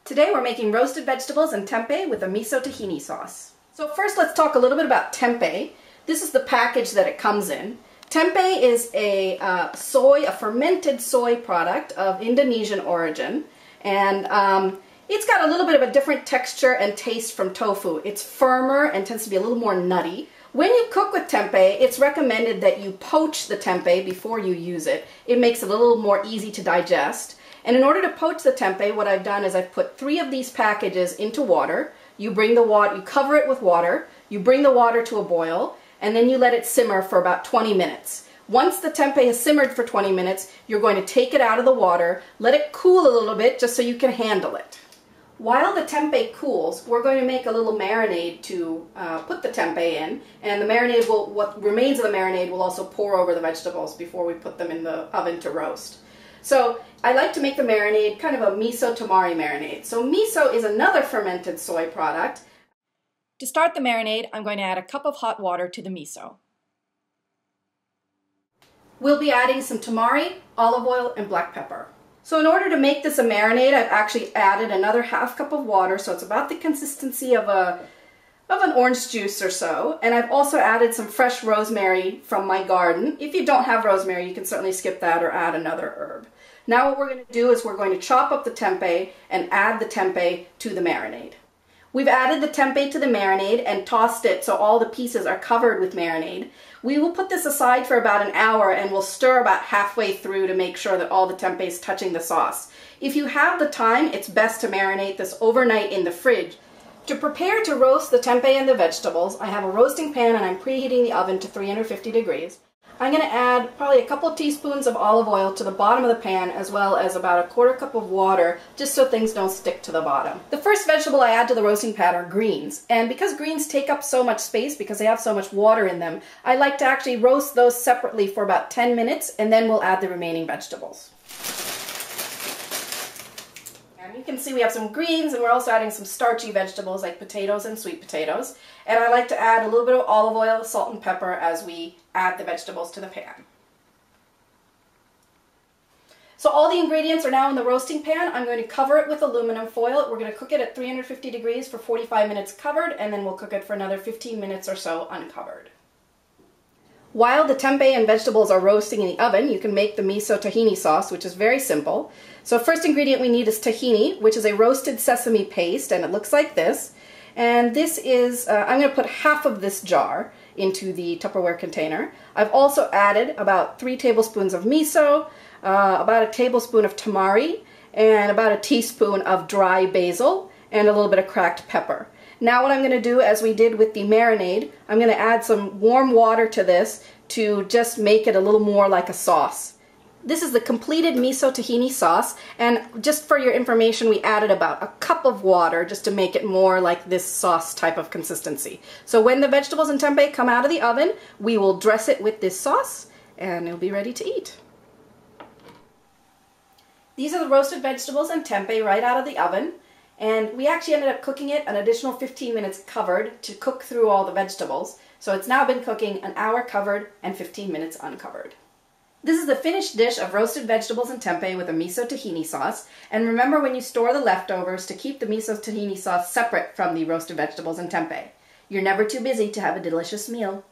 Today we're making roasted vegetables and tempeh with a miso tahini sauce. So first let's talk a little bit about tempeh. This is the package that it comes in. Tempeh is a fermented soy product of Indonesian origin, and it's got a little bit of a different texture and taste from tofu. It's firmer and tends to be a little more nutty. When you cook with tempeh, it's recommended that you poach the tempeh before you use it. It makes it a little more easy to digest. And in order to poach the tempeh, what I've done is I've put 3 of these packages into water. You bring the water, you cover it with water, you bring the water to a boil, and then you let it simmer for about 20 minutes. Once the tempeh has simmered for 20 minutes, you're going to take it out of the water, let it cool a little bit just so you can handle it. While the tempeh cools, we're going to make a little marinade to put the tempeh in, and the marinade what remains of the marinade will also pour over the vegetables before we put them in the oven to roast. So I like to make the marinade kind of a miso tamari marinade. So miso is another fermented soy product. To start the marinade, I'm going to add a cup of hot water to the miso. We'll be adding some tamari, olive oil, and black pepper. So in order to make this a marinade, I've actually added another half cup of water, so it's about the consistency of an orange juice or so. And I've also added some fresh rosemary from my garden. If you don't have rosemary, you can certainly skip that or add another herb. Now what we're going to do is we're going to chop up the tempeh and add the tempeh to the marinade. We've added the tempeh to the marinade and tossed it so all the pieces are covered with marinade. We will put this aside for about an hour and we'll stir about halfway through to make sure that all the tempeh is touching the sauce. If you have the time, it's best to marinate this overnight in the fridge. To prepare to roast the tempeh and the vegetables, I have a roasting pan and I'm preheating the oven to 350 degrees. I'm going to add probably a couple of teaspoons of olive oil to the bottom of the pan, as well as about a quarter cup of water, just so things don't stick to the bottom. The first vegetable I add to the roasting pan are greens, and because greens take up so much space because they have so much water in them, I like to actually roast those separately for about 10 minutes, and then we'll add the remaining vegetables. And you can see we have some greens, and we're also adding some starchy vegetables like potatoes and sweet potatoes. And I like to add a little bit of olive oil, salt, and pepper as we add the vegetables to the pan. So all the ingredients are now in the roasting pan. I'm going to cover it with aluminum foil. We're going to cook it at 350 degrees for 45 minutes covered, and then we'll cook it for another 15 minutes or so uncovered. While the tempeh and vegetables are roasting in the oven, you can make the miso tahini sauce, which is very simple. So first ingredient we need is tahini, which is a roasted sesame paste, and it looks like this. And this is, I'm going to put half of this jar into the Tupperware container. I've also added about 3 tablespoons of miso, about a tablespoon of tamari, and about a teaspoon of dry basil, and a little bit of cracked pepper. Now what I'm going to do, as we did with the marinade, I'm going to add some warm water to this to just make it a little more like a sauce. This is the completed miso tahini sauce, and just for your information, we added about a cup of water just to make it more like this sauce type of consistency. So when the vegetables and tempeh come out of the oven, we will dress it with this sauce, and it'll be ready to eat. These are the roasted vegetables and tempeh right out of the oven, and we actually ended up cooking it an additional 15 minutes covered to cook through all the vegetables. So it's now been cooking an hour covered and 15 minutes uncovered. This is the finished dish of roasted vegetables and tempeh with a miso tahini sauce. And remember, when you store the leftovers, to keep the miso tahini sauce separate from the roasted vegetables and tempeh. You're never too busy to have a delicious meal.